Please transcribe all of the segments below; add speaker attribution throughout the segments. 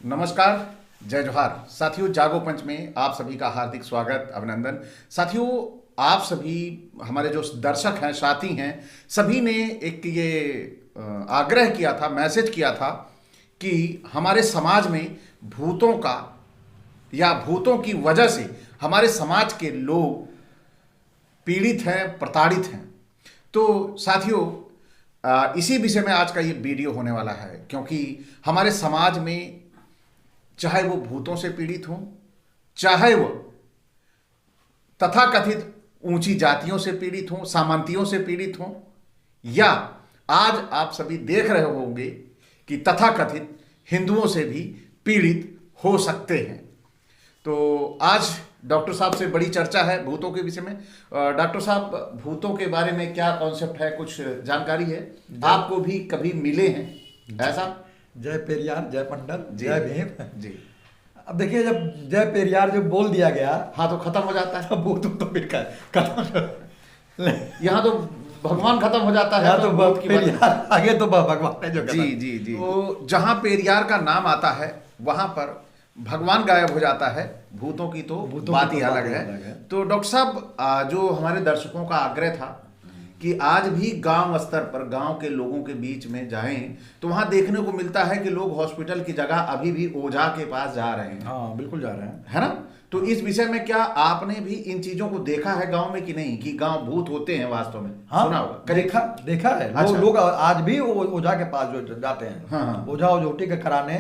Speaker 1: नमस्कार, जय जोहार साथियों। जागो पंच में आप सभी का हार्दिक स्वागत, अभिनंदन। साथियों, आप सभी हमारे जो दर्शक हैं, साथी हैं, सभी ने एक ये आग्रह किया था, मैसेज किया था कि हमारे समाज में भूतों का या भूतों की वजह से हमारे समाज के लोग पीड़ित हैं, प्रताड़ित हैं। तो साथियों, इसी विषय में आज का ये वीडियो होने वाला है, क्योंकि हमारे समाज में चाहे वो भूतों से पीड़ित हों, चाहे वो तथाकथित ऊंची जातियों से पीड़ित हों, सामंतियों से पीड़ित हों, या आज आप सभी देख रहे होंगे कि तथाकथित हिंदुओं से भी पीड़ित हो सकते हैं। तो आज डॉक्टर साहब से बड़ी चर्चा है भूतों के विषय में। डॉक्टर साहब, भूतों के बारे में क्या कॉन्सेप्ट है, कुछ जानकारी है? आपको भी कभी मिले हैं ऐसा?
Speaker 2: जय पेरियार, जय पंडित, जय भीम
Speaker 1: जी।
Speaker 2: अब देखिए, जब जय पेरियार जब बोल दिया गया,
Speaker 1: हाँ, तो खत्म हो जाता है।
Speaker 2: तब वो तो फिर खत्म।
Speaker 1: यहाँ तो भगवान खत्म हो जाता है।
Speaker 2: यहाँ तो
Speaker 1: भूत की बात-
Speaker 2: पेरियार आगे तो भगवान है जो
Speaker 1: जी जी जी। तो जहाँ पेरियार का नाम आता है वहां पर भगवान गायब हो जाता है, भूतों की तो बात ही अलग है। तो डॉक्टर साहब, जो हमारे दर्शकों का आग्रह था कि आज भी गांव स्तर पर, गांव के लोगों के बीच में जाएं तो वहां देखने को मिलता है कि लोग हॉस्पिटल की जगह अभी भी ओझा के पास जा रहे हैं।
Speaker 2: हाँ, बिल्कुल जा रहे हैं,
Speaker 1: है ना? तो इस विषय में क्या आपने भी इन चीजों को देखा है गांव में कि नहीं, कि गांव भूत होते हैं वास्तव में?
Speaker 2: हाँ,
Speaker 1: सुना होगा,
Speaker 2: देखा है।
Speaker 1: अच्छा।
Speaker 2: लोग आज भी ओझा के पास जो जाते हैं,
Speaker 1: हाँ, हाँ।
Speaker 2: ओझा ओझोटी के कराने,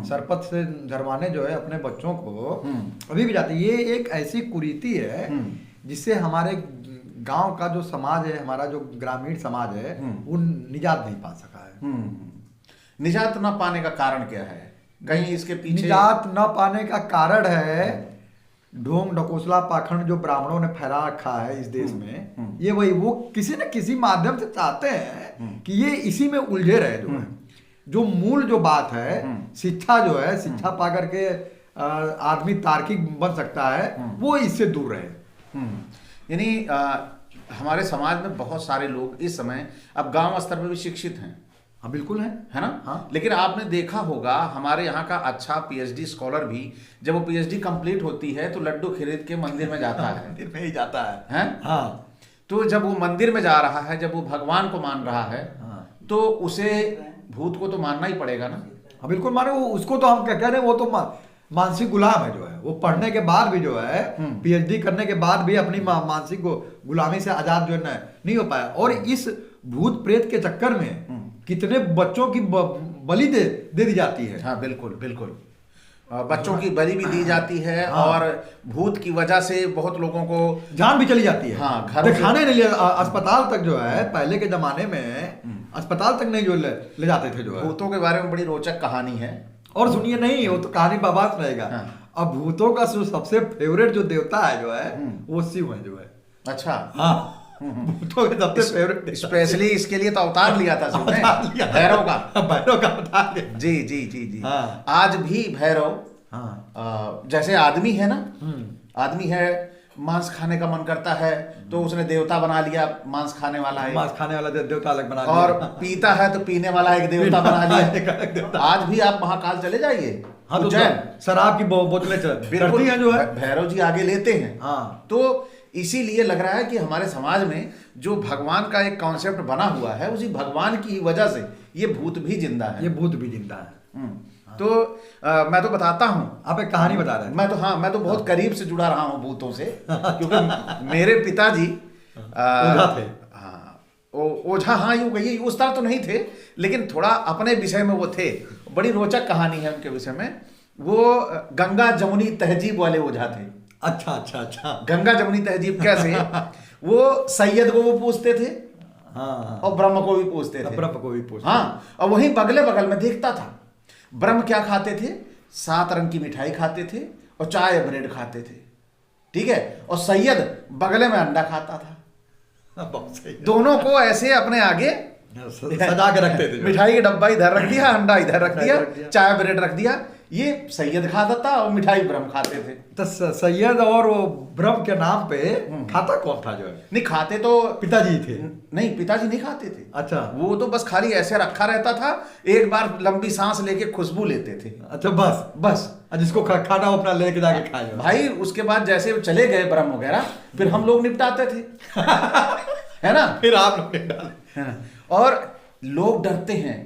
Speaker 2: सरपत से झरवाने जो है अपने बच्चों को अभी भी जाते हैं। ये एक ऐसी कुरीति है जिससे हमारे गांव का जो समाज है, हमारा जो ग्रामीण समाज है, वो निजात नहीं पा सका है।
Speaker 1: निजात न पाने का कारण क्या है? कहीं इसके पीछे
Speaker 2: निजात न पाने का कारण है ढोंग ढकोसला पाखंड जो ब्राह्मणों ने फैला रखा है इस देश में। ये वही वो किसी न किसी माध्यम से चाहते हैं कि ये इसी में उलझे रहे। जो मूल जो बात है, शिक्षा जो है, शिक्षा पा करके आदमी तार्किक बन सकता है, वो इससे दूर रहे।
Speaker 1: यानी हमारे समाज में बहुत सारे लोग इस समय अब गांव स्तर पर भी शिक्षित हैं।
Speaker 2: हाँ, बिल्कुल
Speaker 1: है ना?
Speaker 2: हाँ।
Speaker 1: लेकिन आपने देखा होगा हमारे यहाँ का अच्छा पीएचडी स्कॉलर भी जब वो पीएचडी कंप्लीट होती है तो लड्डू खरीद के मंदिर में जाता है।
Speaker 2: मंदिर में ही जाता है।
Speaker 1: हैं?
Speaker 2: हाँ।
Speaker 1: तो जब वो मंदिर में जा रहा है, जब वो भगवान को मान रहा है, तो उसे भूत को तो मानना ही पड़ेगा ना।
Speaker 2: हाँ, बिल्कुल माने। वो उसको तो हम क्या कह रहे हैं, वो तो मानसिक गुलाम है जो है। वो पढ़ने के बाद भी जो है, पीएचडी करने के बाद भी अपनी मानसिक गुलामी से आजाद जो है नहीं हो पाया। और इस भूत प्रेत के चक्कर में कितने बच्चों की बलि दे दी जाती है।
Speaker 1: हाँ, बिल्कुल बिल्कुल। बच्चों की बलि भी दी जाती है। हाँ। और भूत की वजह से बहुत लोगों को
Speaker 2: जान भी चली जाती है।
Speaker 1: हाँ, घर
Speaker 2: दिखाने नहीं लिया, अस्पताल तक जो है, पहले के जमाने में अस्पताल तक नहीं जो ले जाते थे जो है।
Speaker 1: भूतों के बारे में बड़ी रोचक कहानी है।
Speaker 2: और सुनिए, नहीं वो तो कहानी बवास रहेगा।
Speaker 1: हाँ।
Speaker 2: अब भूतों का सबसे फेवरेट जो देवता है जो है, वो शिव है जो है।
Speaker 1: अच्छा।
Speaker 2: हाँ, भूतों के सबसे फेवरेट।
Speaker 1: स्पेशली इसके लिए तो अवतार लिया था शिव ने, भैरव का।
Speaker 2: भैरव का अवतार लिया।
Speaker 1: जी जी जी जी।
Speaker 2: हाँ।
Speaker 1: आज भी भैरव,
Speaker 2: हाँ,
Speaker 1: जैसे आदमी है ना, आदमी है, मांस खाने का मन करता है तो उसने देवता बना लिया, मांस खाने वाला है,
Speaker 2: मांस खाने वाला देवता अलग बना लिया।
Speaker 1: और पीता है तो पीने वाला एक देवता बना लिया। आज भी आप महाकाल चले जाइए,
Speaker 2: हाँ, तो
Speaker 1: उज्जैन,
Speaker 2: शराब की बोतलें चलती हैं जो है,
Speaker 1: भैरव जी आगे लेते हैं।
Speaker 2: हाँ।
Speaker 1: तो इसीलिए लग रहा है कि हमारे समाज में जो भगवान का एक कॉन्सेप्ट बना हुआ है, उसी भगवान की वजह से ये भूत भी जिंदा है।
Speaker 2: ये भूत भी जिंदा है।
Speaker 1: तो मैं तो बताता हूँ,
Speaker 2: आप एक कहानी बता रहे हैं।
Speaker 1: मैं तो बहुत करीब से जुड़ा रहा हूँ भूतों से, क्योंकि मेरे पिताजी
Speaker 2: ओझा थे।
Speaker 1: हाँ, ओझा, हाँ, यूं कहिए, उस तरह तो नहीं थे, लेकिन थोड़ा अपने विषय में वो थे। बड़ी रोचक कहानी है उनके विषय में। वो गंगा जमुनी तहजीब वाले ओझा थे।
Speaker 2: अच्छा अच्छा अच्छा।
Speaker 1: गंगा जमुनी तहजीब कैसे? वो सैयद को वो पूछते थे,
Speaker 2: हाँ,
Speaker 1: और ब्रह्म को भी पूछते थे।
Speaker 2: ब्रह्म को भी पूछते।
Speaker 1: हाँ, और वहीं बगले बगल में देखता था, ब्रह्म क्या खाते थे? 7 रंग की मिठाई खाते थे और चाय ब्रेड खाते थे, ठीक है, और सैयद बगले में अंडा खाता था।
Speaker 2: बहुत सही।
Speaker 1: दोनों को ऐसे अपने आगे
Speaker 2: सजा के रखते थे।
Speaker 1: मिठाई का डब्बा इधर रख दिया, अंडा इधर रख दिया, चाय ब्रेड रख दिया। ये सैयद खाता था और मिठाई ब्रह्म खाते थे।
Speaker 2: तो सैयद और वो ब्रह्म के नाम पे खाता कौन था जो है?
Speaker 1: नहीं खाते तो
Speaker 2: पिताजी थे।
Speaker 1: नहीं, पिताजी नहीं खाते थे।
Speaker 2: अच्छा,
Speaker 1: वो तो बस खाली ऐसे रखा रहता था, एक बार लंबी सांस लेके खुशबू लेते थे।
Speaker 2: अच्छा, बस जिसको खाना हो अपना लेके जाके खाए
Speaker 1: भाई। उसके बाद जैसे वो चले गए ब्रह्म वगैरह, फिर हम लोग निपटाते थे है ना,
Speaker 2: फिर आप लोग डाले।
Speaker 1: है ना? और लोग डरते हैं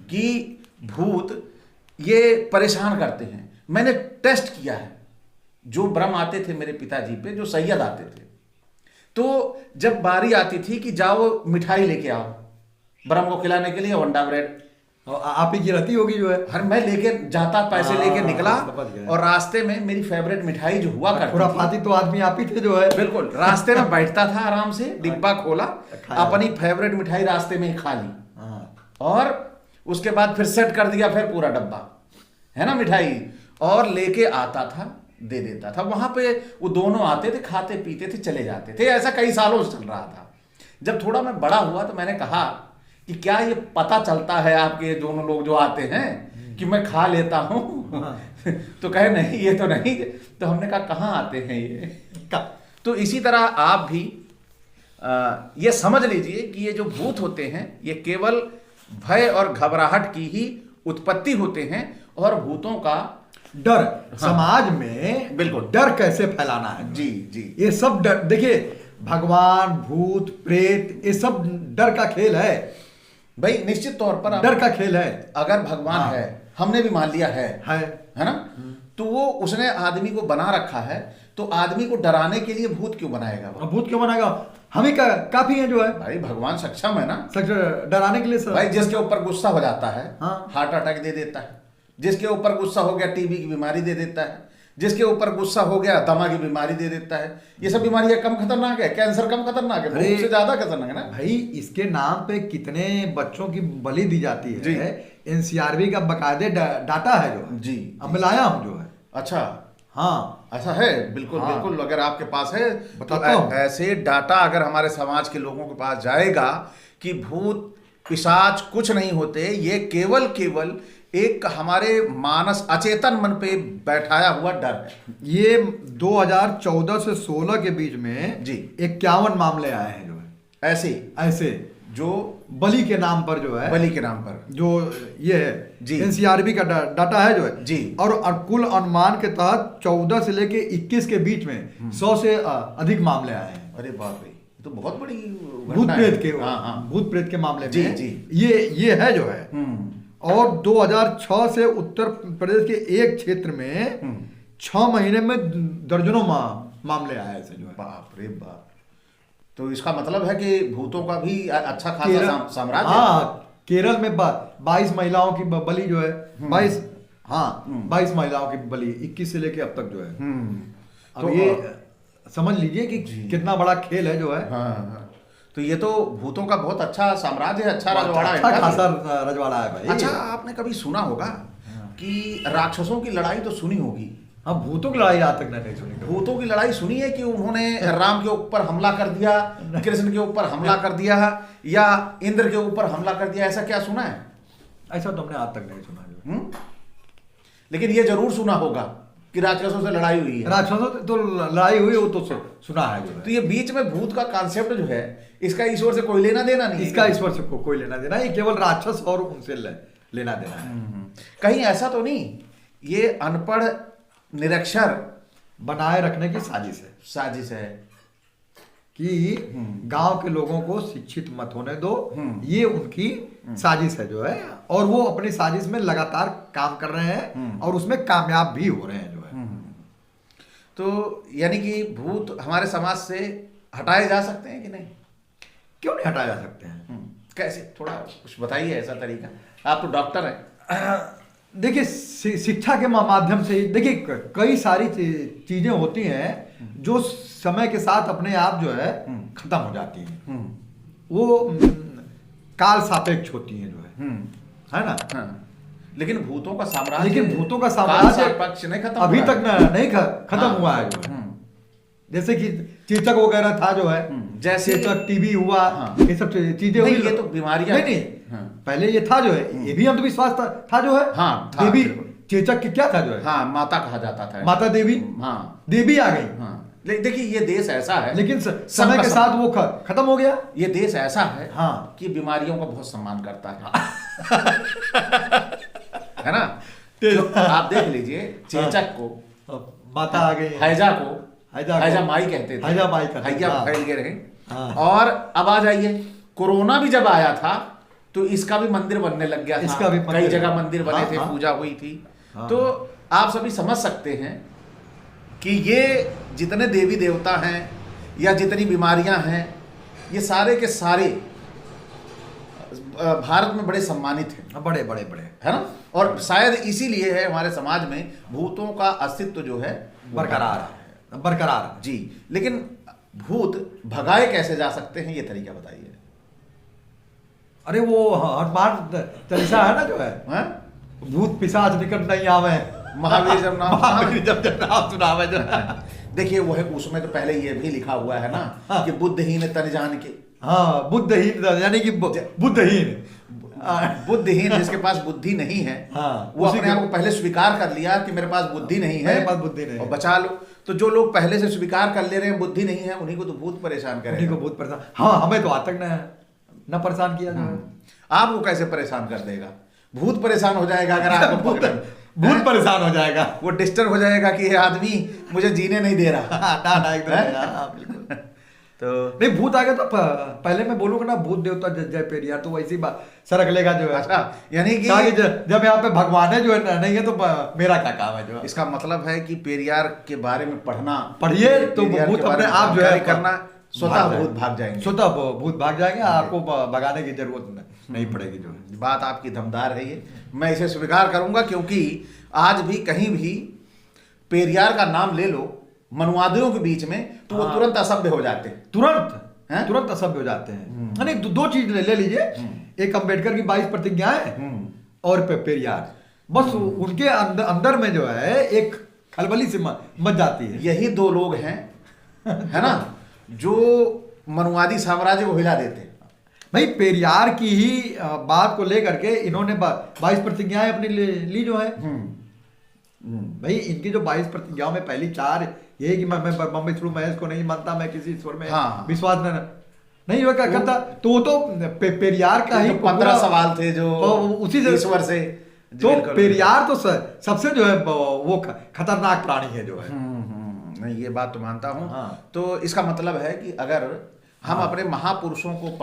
Speaker 1: कि भूत ये परेशान करते हैं। मैंने टेस्ट किया है, जो ब्रह्म आते थे मेरे पिताजी पे, जो सैयद आते थे, तो जब बारी आती थी कि जाओ मिठाई लेके आओ ब्रह्म को खिलाने के लिए, वंडा ब्रेड,
Speaker 2: और आप ही की रहती होगी जो है।
Speaker 1: हर मैं लेके जाता, पैसे लेके निकला,
Speaker 2: समझ गए।
Speaker 1: और रास्ते में मेरी फेवरेट मिठाई जो हुआ करती थी,
Speaker 2: खुराफाती तो आदमी आप ही थे जो है।
Speaker 1: बिल्कुल, रास्ते में बैठता था आराम से, डिब्बा खोला, अपनी फेवरेट मिठाई रास्ते में ही खा ली, और उसके बाद फिर सेट कर दिया फिर पूरा डब्बा, है ना, मिठाई, और लेके आता था, दे देता था। वहां पे वो दोनों आते थे, खाते पीते थे, चले जाते थे। ऐसा कई सालों से चल रहा था। जब थोड़ा मैं बड़ा हुआ तो मैंने कहा कि क्या ये पता चलता है आपके दोनों लोग जो आते हैं कि मैं खा लेता हूं? तो कहे नहीं, ये तो नहीं। तो हमने कहा कहाँ आते हैं ये? तो इसी तरह आप भी ये समझ लीजिए कि ये जो भूत होते हैं, ये केवल भय और घबराहट की ही उत्पत्ति होते हैं, और भूतों का
Speaker 2: डर समाज में,
Speaker 1: बिल्कुल,
Speaker 2: डर कैसे फैलाना है।
Speaker 1: जी जी,
Speaker 2: ये सब डर, देखिए भगवान, भूत, प्रेत, ये सब डर का खेल है
Speaker 1: भाई। निश्चित तौर पर
Speaker 2: डर का खेल है।
Speaker 1: अगर भगवान है, हमने भी मान लिया है ना, तो वो उसने आदमी को बना रखा है, तो आदमी को डराने के लिए भूत क्यों बनाएगा?
Speaker 2: भूत क्यों बनाएगा? हम ही काफी है जो है
Speaker 1: भाई। भगवान सक्षम है ना
Speaker 2: डराने के लिए सब।
Speaker 1: भाई, जिसके ऊपर गुस्सा हो जाता है,
Speaker 2: हाँ।
Speaker 1: हार्ट अटैक दे देता है। जिसके ऊपर गुस्सा हो गया, टीबी की बीमारी दे देता है। जिसके ऊपर गुस्सा हो गया, दमा की बीमारी दे देता है। ये सब बीमारियां कम खतरनाक है, कैंसर कम खतरनाक है, भूत से ज्यादा खतरनाक है ना
Speaker 2: भाई। इसके नाम पे कितने बच्चों की बलि दी जाती है। एनसीआरबी का बकायदे डाटा है जो है।
Speaker 1: जी,
Speaker 2: अब मैं लाया हूं जो है।
Speaker 1: अच्छा,
Speaker 2: हाँ,
Speaker 1: ऐसा है? बिल्कुल,
Speaker 2: हाँ।
Speaker 1: बिल्कुल, अगर आपके पास है
Speaker 2: बताता हूं।
Speaker 1: तो ऐसे डाटा अगर हमारे समाज के लोगों के पास जाएगा कि भूत पिशाच कुछ नहीं होते, ये केवल एक हमारे मानस अचेतन मन पे बैठाया हुआ डर है।
Speaker 2: ये 2014 से 16 के बीच में
Speaker 1: जी
Speaker 2: 51 मामले आए हैं जो है। ऐसे
Speaker 1: जो
Speaker 2: बलि के नाम पर जो है,
Speaker 1: बलि के नाम पर
Speaker 2: जो ये है
Speaker 1: जी,
Speaker 2: एनसीआरबी का डाटा है जो है
Speaker 1: जी।
Speaker 2: और कुल अनुमान के तहत 14 से लेके 21 के बीच में 100 से अधिक मामले आए हैं।
Speaker 1: अरे बाप रे, तो बहुत बड़ी
Speaker 2: भूत प्रेत के,
Speaker 1: हाँ।
Speaker 2: भूत प्रेत के मामले
Speaker 1: जी,
Speaker 2: में
Speaker 1: जी।
Speaker 2: ये है जो है। और 2006 से उत्तर प्रदेश के एक क्षेत्र में 6 महीने में दर्जनों मामले आए ऐसे जो है।
Speaker 1: बाप रे बाप। तो इसका मतलब है कि भूतों का भी अच्छा खासा साम्राज्य।
Speaker 2: हाँ, केरल में 22 महिलाओं की बलि जो है, 22 महिलाओं की बलि 21 से लेके अब तक जो है। अब
Speaker 1: तो
Speaker 2: ये समझ लीजिए कि कितना बड़ा खेल है जो है।
Speaker 1: हाँ। तो ये तो भूतों का बहुत अच्छा साम्राज्य है, अच्छा रजवाड़ा है,
Speaker 2: अच्छा खासा रजवाड़ा है भाई।
Speaker 1: अच्छा, आपने कभी सुना होगा कि राक्षसों की लड़ाई तो सुनी होगी।
Speaker 2: हाँ, भूतों की लड़ाई आज तक नहीं सुनी।
Speaker 1: भूतों की लड़ाई सुनी है कि उन्होंने राम के ऊपर हमला कर दिया, कृष्ण के ऊपर हमला कर दिया, या इंद्र के ऊपर हमला कर दिया, ऐसा क्या सुना है?
Speaker 2: ऐसा तो हमने आज तक नहीं सुना।
Speaker 1: लेकिन ये जरूर सुना होगा कि राक्षसों से लड़ाई हुई है।
Speaker 2: राक्षसों से तो लड़ाई हुई, वो तो सुना है जो है।
Speaker 1: तो ये बीच में भूत का कॉन्सेप्ट जो है, इसका ईश्वर से कोई लेना देना नहीं।
Speaker 2: इसका ईश्वर से कोई लेना देना, ये केवल राक्षस और उनसे लेना देना है।
Speaker 1: कहीं ऐसा तो नहीं ये अनपढ़ निरक्षर
Speaker 2: बनाए रखने की
Speaker 1: साजिश है
Speaker 2: कि गांव के लोगों को शिक्षित मत होने दो, ये उनकी साजिश है जो है। और वो अपनी साजिश में लगातार काम कर रहे हैं और उसमें कामयाब भी हो रहे हैं जो है।
Speaker 1: तो यानी कि भूत हमारे समाज से हटाए जा सकते हैं कि नहीं?
Speaker 2: क्यों नहीं हटाए जा सकते हैं?
Speaker 1: कैसे, थोड़ा कुछ बताइए ऐसा तरीका। आप तो डॉक्टर हैं।
Speaker 2: देखिए, शिक्षा के माध्यम से, देखिए कई सारी चीजें होती हैं जो समय के साथ अपने आप जो है खत्म हो जाती हैं। वो काल सापेक्ष होती हैं जो है ना।
Speaker 1: हाँ। लेकिन भूतों का साम्राज्य, नहीं खत्म,
Speaker 2: अभी तक नहीं खत्म हुआ है जो है। जैसे कि चेचक वगैरह था जो है,
Speaker 1: जैसे
Speaker 2: चेचक, टीबी हुआ, ये सब चीजें हुई।
Speaker 1: ये तो बीमारियां
Speaker 2: नहीं, पहले ये था जो है, ये भी अंधविश्वास था जो है। देवी चेचक की क्या था जो है,
Speaker 1: हाँ, माता कहा जाता था।
Speaker 2: माता देवी,
Speaker 1: हाँ
Speaker 2: देवी आ गई।
Speaker 1: हाँ। देखिए ये देश ऐसा है,
Speaker 2: लेकिन समय
Speaker 1: सबका
Speaker 2: के
Speaker 1: सब-
Speaker 2: साथ वो खत्म हो गया।
Speaker 1: ये देश ऐसा है
Speaker 2: हाँ।
Speaker 1: कि बीमारियों का बहुत सम्मान करता है ना।
Speaker 2: तो
Speaker 1: आप देख लीजिए, चेचक को,
Speaker 2: माता आ गई,
Speaker 1: हैजा को
Speaker 2: हैजा को-
Speaker 1: हैजा माई कहते थे,
Speaker 2: हैजा माई कहते थे,
Speaker 1: हैया
Speaker 2: हाँ।
Speaker 1: फैल गए रहे।
Speaker 2: हाँ।
Speaker 1: और अब आ जाइए, कोरोना भी जब आया था तो इसका भी मंदिर बनने लग गया था,
Speaker 2: इसका भी
Speaker 1: कई
Speaker 2: मंदिर
Speaker 1: जगह
Speaker 2: है।
Speaker 1: मंदिर बने
Speaker 2: हाँ,
Speaker 1: थे,
Speaker 2: हाँ।
Speaker 1: पूजा हुई थी।
Speaker 2: हाँ।
Speaker 1: तो आप सभी समझ सकते हैं कि ये जितने देवी देवता हैं या जितनी बीमारियां हैं, ये सारे के सारे भारत में बड़े सम्मानित हैं,
Speaker 2: बड़े बड़े बड़े
Speaker 1: है ना। और शायद इसीलिए है हमारे समाज में भूतों का अस्तित्व जो है वो
Speaker 2: बरकरार है, बरकरार है।
Speaker 1: जी। लेकिन भूत भगाए कैसे जा सकते हैं, ये तरीका बताइए।
Speaker 2: अरे वो हनुमान चालीसा है ना जो है,
Speaker 1: हैं?
Speaker 2: भूत पिशाच निकट नहीं आवे,
Speaker 1: महावीर जब नाम
Speaker 2: महावीर जब जब नाम सुनावे जो है।
Speaker 1: देखिए वो है, उसमें तो पहले ये भी लिखा हुआ है ना
Speaker 2: हाँ।
Speaker 1: कि बुद्धहीन तन जान के,
Speaker 2: हाँ, बुद्धहीन यानी कि बुद्धहीन,
Speaker 1: बुद्धिहीन जिसके पास बुद्धि नहीं है,
Speaker 2: हाँ,
Speaker 1: वो
Speaker 2: उसी
Speaker 1: अपने
Speaker 2: के-
Speaker 1: आप को पहले स्वीकार कर लिया कि मेरे पास बुद्धि नहीं है,
Speaker 2: मेरे पास बुद्धि नहीं
Speaker 1: और
Speaker 2: है।
Speaker 1: बचा लो। तो जो लोग पहले से स्वीकार कर ले रहे हैं बुद्धि नहीं है, उन्हीं को तो भूत परेशान
Speaker 2: उन्हीं
Speaker 1: करेगा।
Speaker 2: को बहुत परेशान, हाँ हमें तो आज तक न परेशान किया जो है।
Speaker 1: आपको कैसे परेशान कर देगा? भूत परेशान हो जाएगा अगर आपको
Speaker 2: भूत
Speaker 1: पकड़े।
Speaker 2: भूत परेशान हो जाएगा।
Speaker 1: वो डिस्टर्ब हो जाएगा कि ये आदमी मुझे जीने नहीं दे रहा।
Speaker 2: ना एकदम
Speaker 1: हैं?
Speaker 2: नहीं, हाँ, बिल्कुल।
Speaker 1: तो
Speaker 2: नहीं, भूत आ गया तो पहले मैं बोलूंगा ना, भूत देवता जय पेरियार, तो वैसी बात सरक लेगा जो है।
Speaker 1: अच्छा, यानी कि
Speaker 2: कहा कि जब यहाँ पे भगवान है जो है नहीं है तो मेरा क्या काम है जो है।
Speaker 1: इसका मतलब है कि पेरियार के बारे में पढ़ना,
Speaker 2: पढ़िए तो
Speaker 1: पेरियार
Speaker 2: भूत
Speaker 1: के बारे
Speaker 2: अपने
Speaker 1: में
Speaker 2: आप जो है
Speaker 1: जानकारी करना, स्वतः
Speaker 2: भाग
Speaker 1: भूत भाग जाएंगे।
Speaker 2: स्वतः भूत भाग जाएंगे, आपको भगाने की जरूरत नहीं पड़ेगी जो है।
Speaker 1: बात आपकी दमदार है ये, मैं इसे स्वीकार करूंगा, क्योंकि आज भी कहीं भी पेरियार का नाम ले लो मनुवादियों के बीच में तो वो
Speaker 2: हाँ।
Speaker 1: तुरंत असभ्य हो जाते हैं।
Speaker 2: तुरंत तुरंत असभ्य हो जाते हैं। नहीं, दो चीज ले लीजिए, एक अम्बेडकर की 22 प्रतिज्ञाएं और पेरियार, बस उनके अंदर में जो है एक खलबली से मच जाती है।
Speaker 1: यही दो लोग हैं, है ना, जो मनुवादी साम्राज्य को हिला देते हैं।
Speaker 2: भाई पेरियार की ही बात को लेकर के इन्होंने 22 प्रतिज्ञाएं अपनी ली जो है। भाई इनकी जो 22 प्रतिज्ञाओं में पहली 4 ये कि मैं विष्णु महेश को नहीं मानता, मैं किसी ईश्वर में
Speaker 1: हाँ।
Speaker 2: विश्वास नहीं हुआ करता, तो वो तो पेरियार का ही
Speaker 1: 15 सवाल थे जो
Speaker 2: उसी से
Speaker 1: ईश्वर से,
Speaker 2: तो पेरियार तो सबसे जो है वो खतरनाक प्राणी है जो है।
Speaker 1: नहीं, ये बात तो मानता हूँ।
Speaker 2: हाँ।
Speaker 1: तो इसका मतलब है कि अगर हम अपने महापुरुषों को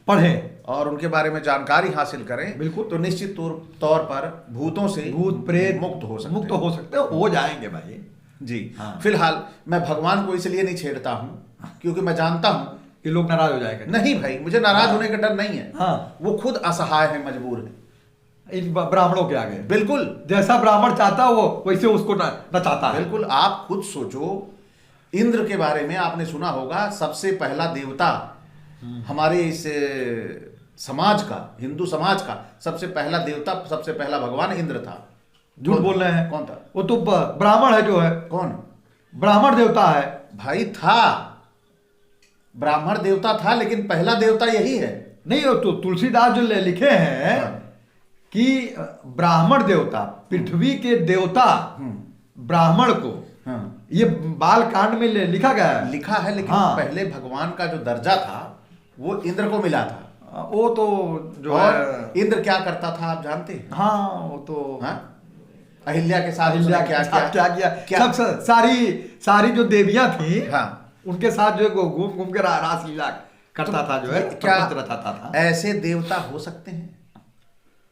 Speaker 1: पढ़ें और उनके बारे में जानकारी हासिल करें,
Speaker 2: बिल्कुल,
Speaker 1: तो निश्चित तौर पर भूतों से,
Speaker 2: भूत प्रेत
Speaker 1: मुक्त हो सकते
Speaker 2: हो जाएंगे भाई
Speaker 1: जी।
Speaker 2: हाँ।
Speaker 1: फिलहाल मैं भगवान को इसलिए नहीं छेड़ता हूँ क्योंकि मैं जानता हूँ
Speaker 2: कि लोग नाराज हो जाएंगे।
Speaker 1: नहीं भाई, मुझे नाराज होने का डर नहीं है।
Speaker 2: हाँ।
Speaker 1: वो खुद असहाय है, मजबूर है
Speaker 2: इन ब्राह्मणों के आगे
Speaker 1: बिल्कुल।
Speaker 2: जैसा ब्राह्मण चाहता वो वैसे उसको नचाता है।
Speaker 1: बिल्कुल, आप खुद सोचो, इंद्र के बारे में आपने सुना होगा, सबसे पहला देवता हमारे इस समाज का, हिंदू समाज का सबसे पहला देवता, सबसे पहला भगवान इंद्र था।
Speaker 2: झूठ बोल रहे हैं।
Speaker 1: कौन था?
Speaker 2: वो तो ब्राह्मण है जो है।
Speaker 1: कौन?
Speaker 2: ब्राह्मण देवता है
Speaker 1: भाई था, ब्राह्मण देवता था, लेकिन पहला देवता यही है।
Speaker 2: नहीं, वो तो तुलसीदास जो लिखे हैं
Speaker 1: हाँ।
Speaker 2: कि ब्राह्मण देवता, पृथ्वी के देवता ब्राह्मण को,
Speaker 1: हाँ।
Speaker 2: ये बाल कांड में लिखा गया है।
Speaker 1: लिखा है, लेकिन
Speaker 2: हाँ।
Speaker 1: पहले भगवान का जो दर्जा था वो इंद्र को मिला था।
Speaker 2: वो तो जो
Speaker 1: और
Speaker 2: है,
Speaker 1: इंद्र क्या करता था आप जानते हैं?
Speaker 2: हाँ वो तो
Speaker 1: हाँ? अहिल्या के साथ
Speaker 2: अहिल्या
Speaker 1: उसने क्या
Speaker 2: क्या
Speaker 1: किया?
Speaker 2: किया सब सारी जो देवियां थी,
Speaker 1: हाँ।
Speaker 2: उनके साथ जो है घूम घूम के रासलीला करता था जो है,
Speaker 1: क्या
Speaker 2: प्रपंच रचाता था।
Speaker 1: ऐसे देवता हो सकते हैं?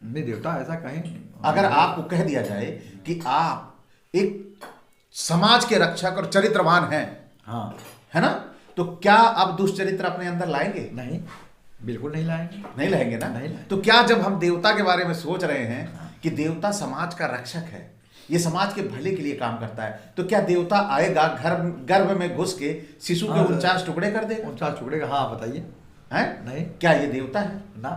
Speaker 2: नहीं, देवता ऐसा कहीं नहीं।
Speaker 1: अगर आपको कह दिया जाए कि आप एक समाज के रक्षक और चरित्रवान हैं,
Speaker 2: हाँ,
Speaker 1: है ना, तो क्या आप दुष्चरित्र अपने अंदर लाएंगे?
Speaker 2: नहीं, बिल्कुल नहीं लाएंगे।
Speaker 1: नहीं लाएंगे ना।
Speaker 2: नहीं लाएंगे।
Speaker 1: तो क्या जब हम देवता के बारे में सोच रहे हैं कि देवता समाज का रक्षक है, ये समाज के भले के लिए काम करता है, तो क्या देवता आएगा गर्भ में घुस के शिशु के 49 टुकड़े कर देगा?
Speaker 2: 49 टुकड़े का, हाँ बताइए।
Speaker 1: हैं?
Speaker 2: नहीं।
Speaker 1: क्या ये देवता है?
Speaker 2: ना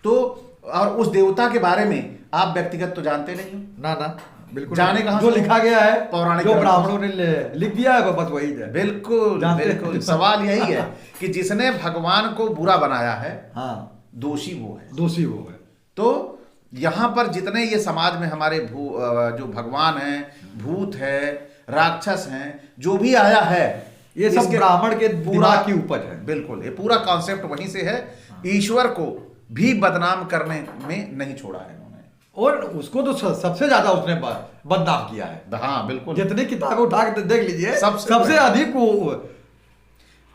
Speaker 1: तो और उस देवता के बारे में आप व्यक्तिगत तो जानते नहीं हो।
Speaker 2: ना बिल्कुल
Speaker 1: जाने कहाँ
Speaker 2: जो
Speaker 1: से?
Speaker 2: लिखा गया है,
Speaker 1: पौराणिक
Speaker 2: जो
Speaker 1: ग्रंथों
Speaker 2: ब्राह्मणों ने लिख दिया है, बस वही है।
Speaker 1: बिल्कुल
Speaker 2: जानते हैं।
Speaker 1: बिल्कुल। सवाल यही है कि जिसने भगवान को बुरा बनाया है,
Speaker 2: हाँ,
Speaker 1: दोषी वो है।
Speaker 2: दोषी वो है।
Speaker 1: तो यहाँ पर जितने ये समाज में हमारे जो भगवान हैं, भूत है, राक्षस हैं, जो भी आया है,
Speaker 2: ये सब ब्राह्मण के दिमाग की उपज है।
Speaker 1: बिल्कुल, ये पूरा कॉन्सेप्ट वहीं से है। ईश्वर को भी बदनाम करने में नहीं छोड़ा है इन्होंने,
Speaker 2: और उसको तो सबसे ज्यादा उसने बदनाम किया है।
Speaker 1: हाँ बिल्कुल,
Speaker 2: जितनी किताबें उठा के देख लीजिए,
Speaker 1: सबसे
Speaker 2: अधिक वो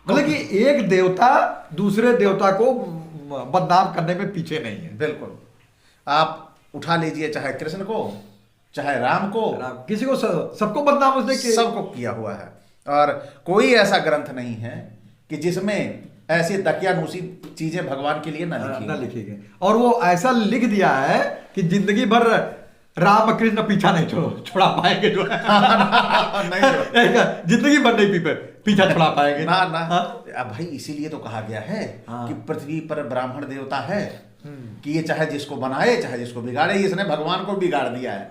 Speaker 2: मतलब कि एक देवता दूसरे देवता को बदनाम करने में पीछे नहीं है।
Speaker 1: बिल्कुल, आप उठा लीजिए, चाहे कृष्ण को, चाहे राम को,
Speaker 2: किसी को, सबको बदनाम उसने
Speaker 1: सबको किया हुआ है। और कोई ऐसा ग्रंथ नहीं है कि जिसमें ऐसी दकियानूसी चीजें भगवान के लिए न लिखी गई।
Speaker 2: और वो ऐसा लिख दिया है कि जिंदगी भर राम कृष्ण पीछा नहीं छोड़ा पाएंगे, जो है जिंदगी भर नहीं पीछा छोड़ा पाएंगे
Speaker 1: ना ना। अब भाई इसीलिए तो कहा गया है कि पृथ्वी पर ब्राह्मण देवता है, कि ये चाहे जिसको बनाए चाहे जिसको बिगाड़े, इसने भगवान को बिगाड़ दिया है।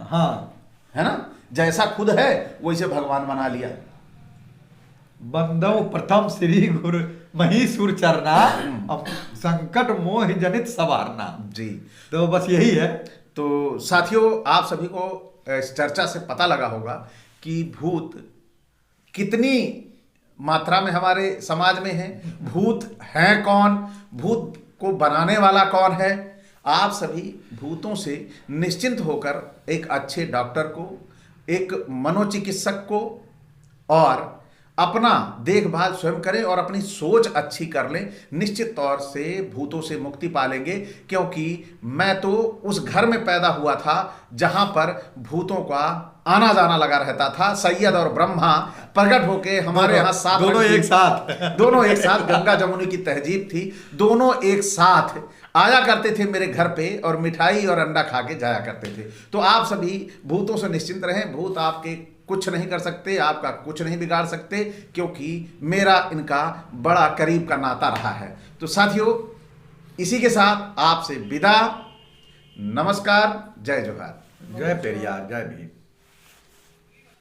Speaker 1: है ना, जैसा खुद है वैसे भगवान बना लिया।
Speaker 2: बंदव प्रथम श्री गुरु महीसुर चरना, अब संकट मोह जनित सवारना
Speaker 1: जी।
Speaker 2: तो बस यही है।
Speaker 1: तो साथियों, आप सभी को इस चर्चा से पता लगा होगा कि भूत कितनी मात्रा में हमारे समाज में है, भूत है कौन, भूत को बनाने वाला कौन है। आप सभी भूतों से निश्चिंत होकर एक अच्छे डॉक्टर को, एक मनोचिकित्सक को, और अपना देखभाल स्वयं करें और अपनी सोच अच्छी कर लें। निश्चित तौर से भूतों से मुक्ति पालेंगे, क्योंकि मैं तो उस घर में पैदा हुआ था जहां पर भूतों का आना जाना लगा रहता था। सैयद और ब्रह्मा प्रकट होके हमारे यहाँ साथ,
Speaker 2: दोनों एक साथ
Speaker 1: गंगा जमुनी की तहजीब थी, दोनों एक साथ आया करते थे मेरे घर पे और मिठाई और अंडा खा के जाया करते थे। तो आप सभी भूतों से निश्चिंत रहें, भूत आपके कुछ नहीं कर सकते, आपका कुछ नहीं बिगाड़ सकते, क्योंकि मेरा इनका बड़ा करीब का नाता रहा है। तो साथियों, इसी के साथ आपसे विदा। नमस्कार, जय जोहार,
Speaker 2: जय पेरियार, जय भीम।